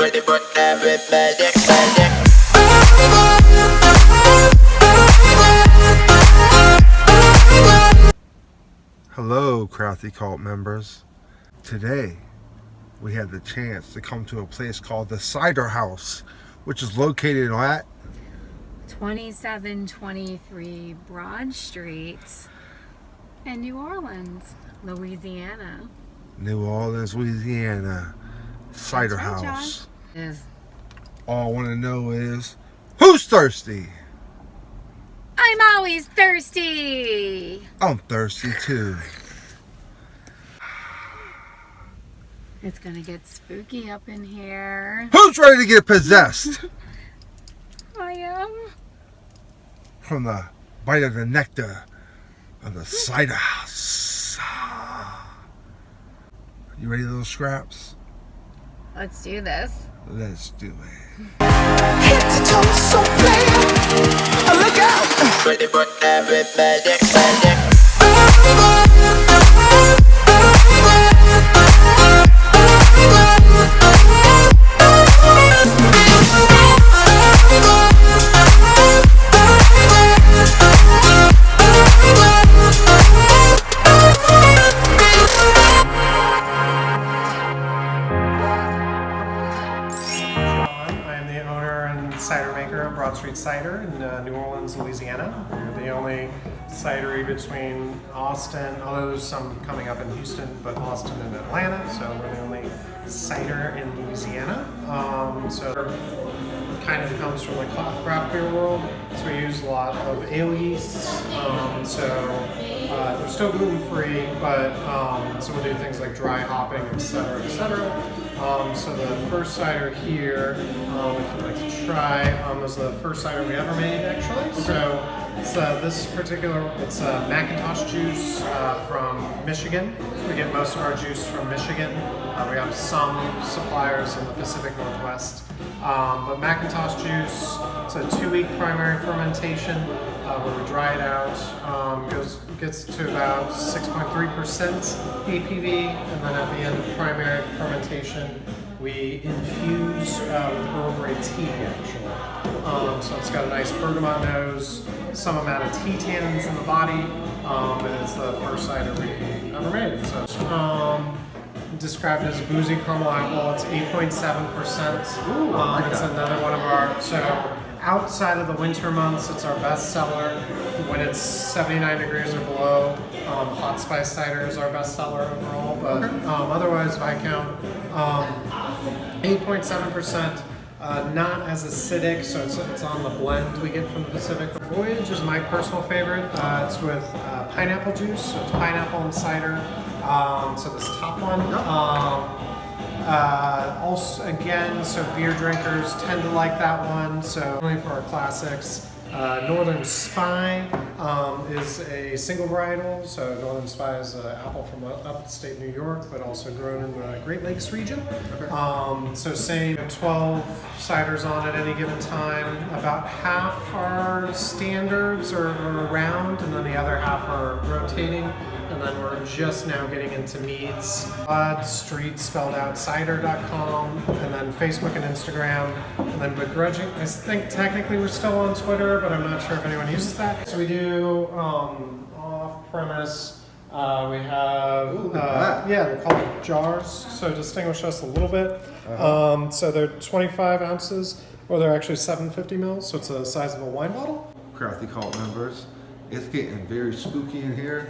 ready for everybody. Hello, Crafty Cult members. Today, we had the chance to come to a place called the Cider House, which is located at 2723 Broad Street in New Orleans, Louisiana. New Orleans, Louisiana. Cider That's right, House. John. Is All I want to know is, who's thirsty? I'm always thirsty. I'm thirsty too. It's gonna get spooky up in here. Who's ready to get possessed I am. from the bite of the nectar of the Cider House? You ready, little scraps? Let's do this. Let's do it. Head to toe, so bad. Look out! Ready for everybody. Cider maker at Broad Street Cider in New Orleans, Louisiana. We're the only cidery between Austin, although there's some coming up in Houston, but Austin and Atlanta, so we're the only cider in Louisiana. So it kind of comes from the craft beer world, so we use a lot of ale yeasts. They're still gluten-free, but so we'll do things like dry hopping, etc., etc. So the first cider here, if you'd like to try, is the first cider we ever made, actually. So it's this particular, it's Macintosh juice from Michigan. We get most of our juice from Michigan. We have some suppliers in the Pacific Northwest. But Macintosh juice, it's a 2-week primary fermentation where we dry it out. Gets to about 6.3% APV, and then at the end of primary fermentation, we infuse with Earl Grey tea, actually. So it's got a nice bergamot nose, some amount of tea tannins in the body, and it's the first cider we ever made. So described as boozy caramel apple. It's 8.7%. It's another one of our, so outside of the winter months, it's our best seller. When it's 79 degrees or below, hot spice cider is our best seller overall. But otherwise, if I count, 8.7%. Not as acidic, so it's on the blend we get from the Pacific. Voyage is my personal favorite. It's with pineapple juice, so it's pineapple and cider. So this top one. Also, again, so beer drinkers tend to like that one. So only for our classics. Northern Spy is a single varietal. So Northern Spy is an apple from upstate New York, but also grown in the Great Lakes region. So same 12 ciders on at any given time. About half are standards or around, and then the other half are rotating. And then we're just now getting into meads. Broad Street spelled out cider.com, and then Facebook and Instagram, and then begrudging. I think technically we're still on Twitter, but I'm not sure if anyone uses that. So we do off-premise. We have, they're called jars, so distinguish us a little bit. So they're 25 ounces, or they're actually 750 mils, so it's the size of a wine bottle. Crafty Cult members, it's getting very spooky in here,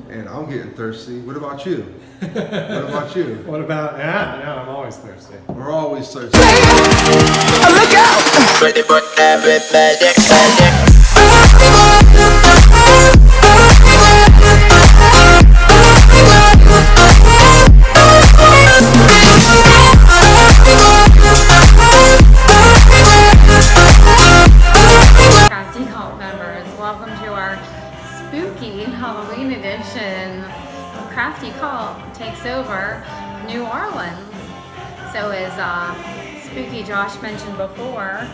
and I'm getting thirsty. What about you? What about you? What about, I'm always thirsty. We're always thirsty. Look out! Ready for everybody. Crafty Cult members, welcome to our spooky Halloween edition. Crafty Cult takes over New Orleans. So as Spooky Josh mentioned before,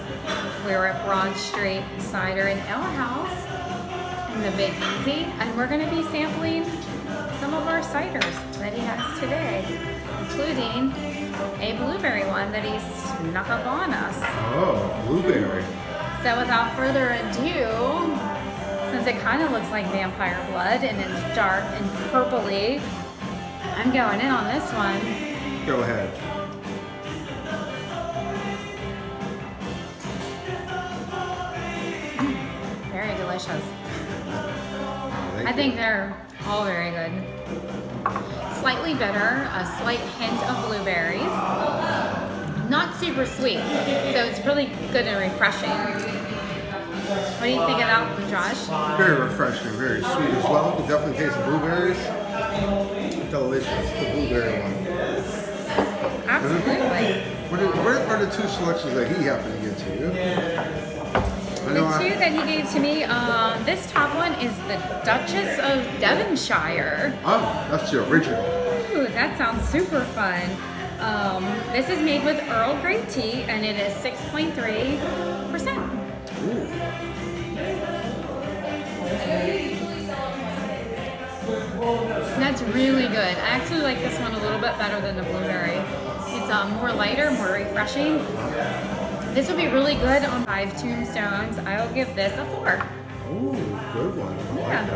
we were at Broad Street Cider and Ale House in the Big Easy, and we're going to be sampling some of our ciders that he has today, including a blueberry one that he snuck up on us. Oh, blueberry. So without further ado, since it kind of looks like vampire blood and it's dark and purpley, I'm going in on this one. Go ahead. Very delicious. Thank I you. think they're all very good. Slightly bitter, a slight hint of blueberries. Not super sweet, so it's really good and refreshing. What do you think of that one, Josh? Very refreshing, very sweet as well. You can definitely taste the blueberries. Delicious, the blueberry one. Absolutely. What are the two selections that he happened to get to you? The two that he gave to me, this top one is the Duchess of Devonshire. Oh, that's the original. Ooh, that sounds super fun. This is made with Earl Grey tea and it is 6.3%. Ooh. That's really good. I actually like this one a little bit better than the blueberry. It's more lighter, more refreshing. This would be really good on 5 tombstones. I'll give this a 4. Ooh, good one. I Yeah. like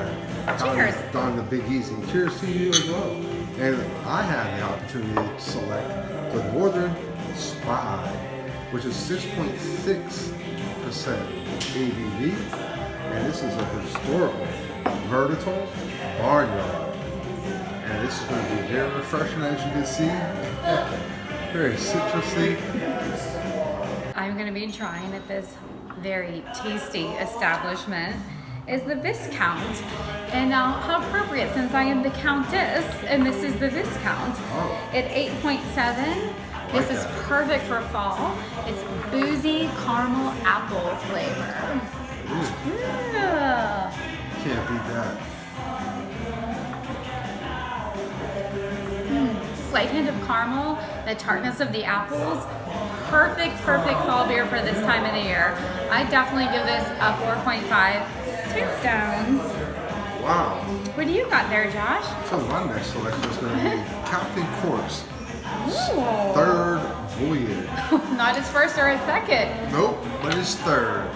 that. Cheers. Don the Big Easy. Cheers to you as well. And I had the opportunity to select the Northern Spy, which is 6.6% ABV. And this is a historical vertical barnyard. And this is going to be very refreshing, as you can see. Very citrusy. I'm going to be trying at this very tasty establishment is the Viscount. And how appropriate since I am the Countess and this is the Viscount. Oh. At 8.7, this is perfect for fall. It's boozy caramel apple flavor. Yeah. Can't beat that. Slight hint of caramel, the tartness of the apples. Perfect fall beer for this time of the year. I definitely give this a 4.5 tombstones. Wow. What do you got there, Josh? So my next selection is going to be Captain Cork's Ooh. third voyage. Not his first or his second. Nope, but it's third.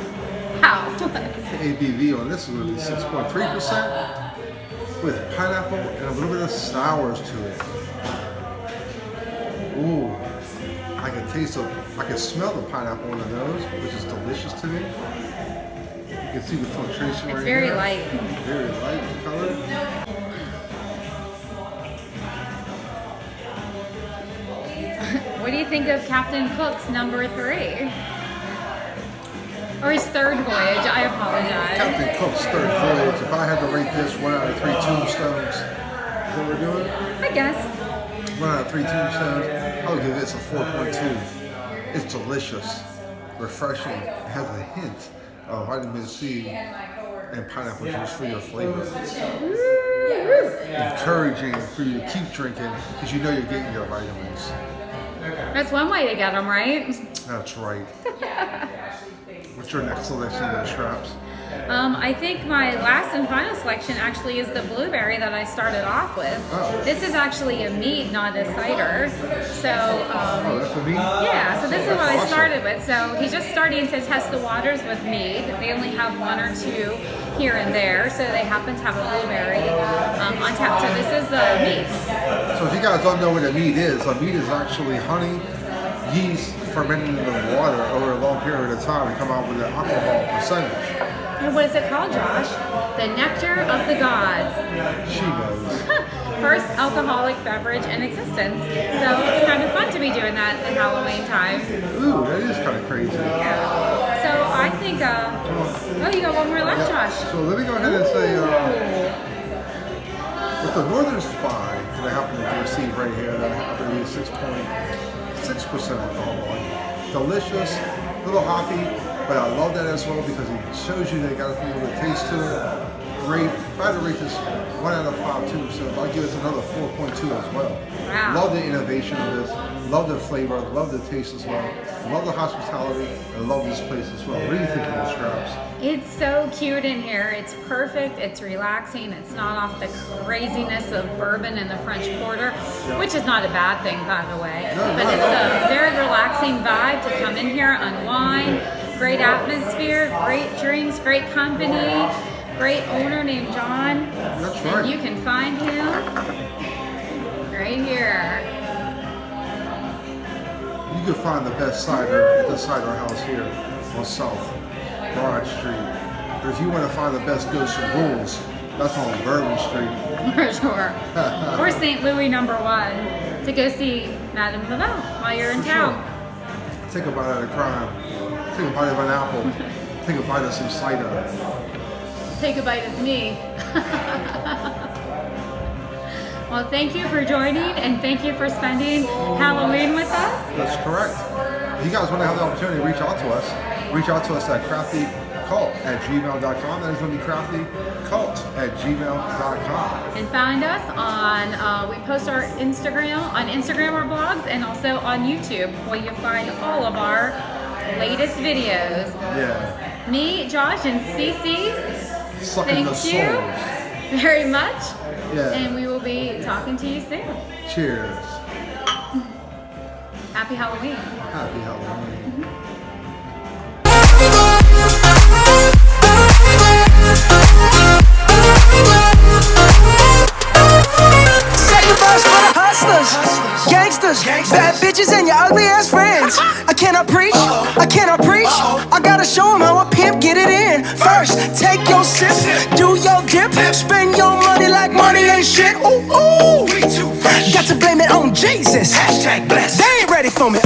How? The ABV on this is going to be 6.3% with pineapple and a little bit of sours to it. Ooh, I can smell the pineapple on the nose, which is delicious to me. You can see the filtration right It's very here. light. Very light in color. What do you think of Captain Cook's number 3? Or his third voyage, I apologize. Captain Cook's third voyage. If I had to rate this 1 out of 3 tombstones, is that what we're doing? I guess. 1 out of 3 tombstones, I would give this a 4.2. It's delicious, refreshing. It has a hint of vitamin C and pineapple juice for your flavor. Encouraging for you to keep drinking because you know you're getting your vitamins. That's one way to get them, right? That's right. What's your next selection of straps? I think my last and final selection actually is the blueberry that I started off with. Oh. This is actually a mead, not a cider. So, Oh, that's for me? yeah, so this is what I Awesome. started with. So he's just starting to test the waters with mead. They only have 1 or 2 here and there, so they happen to have a blueberry on tap. So this is the mead. So if you guys don't know what a mead is actually honey, yeast fermented in the water over a long period of time to come out with an alcohol percentage. And what is it called, Josh? The nectar of the gods. She knows. First alcoholic beverage in existence. So it's kind of fun to be doing that at Halloween time. Ooh, that is kind of crazy. Yeah. So I think, oh, you got one more left, Josh. So let me go ahead and say, with the Northern Spy that I happen to receive right here, that I happen to be 6.6% alcohol. Delicious, a little hoppy, but I love that as well because it shows you they got a little taste to it. Great. If I had to rate this 1 out of 5 tombstones, I'll give it another 4.2 as well. Wow. Love the innovation of this. Love the flavor, love the taste as well. Love the hospitality, and love this place as well. What do you think of the Scraps? It's so cute in here. It's perfect. It's relaxing. It's not off the craziness of bourbon and the French Quarter, which is not a bad thing, by the way. But it's a very relaxing vibe to come in here, unwind. Great atmosphere, great drinks, great company, great owner named John. That's right. And you can find him right here. You can find the best cider at the Cider House here on South Broad Street. But if you want to find the best ghosts and ghouls, that's on Bourbon Street. For sure. Or St. Louis #1 to go see Madame Lavelle while you're in For town. sure. Take a bite of the crime. Take a bite of an apple. Take a bite of some cider. Take a bite of me. Well, thank you for joining and thank you for spending Halloween with us. That's correct. If you guys want to have the opportunity to reach out to us at craftycult@gmail.com. That is going to be craftycult@gmail.com. And find us on, we post our Instagram, on Instagram or blogs, and also on YouTube, where you find all of our latest videos. Yeah. Me, Josh, and Cece, Sucking the thank you souls. very much. Yeah. And we will be talking to you soon. Cheers. Happy Halloween. Happy Halloween. Sacrifice for the hustlers, gangsters, bad bitches, and your ugly ass friends. I cannot preach, I cannot preach. I gotta show them how a pimp get it in. First, take your sip, do your dip, spend your money like money ain't shit. Ooh, ooh. Got to blame it on Jesus. Hashtag blessed. They ain't ready for me.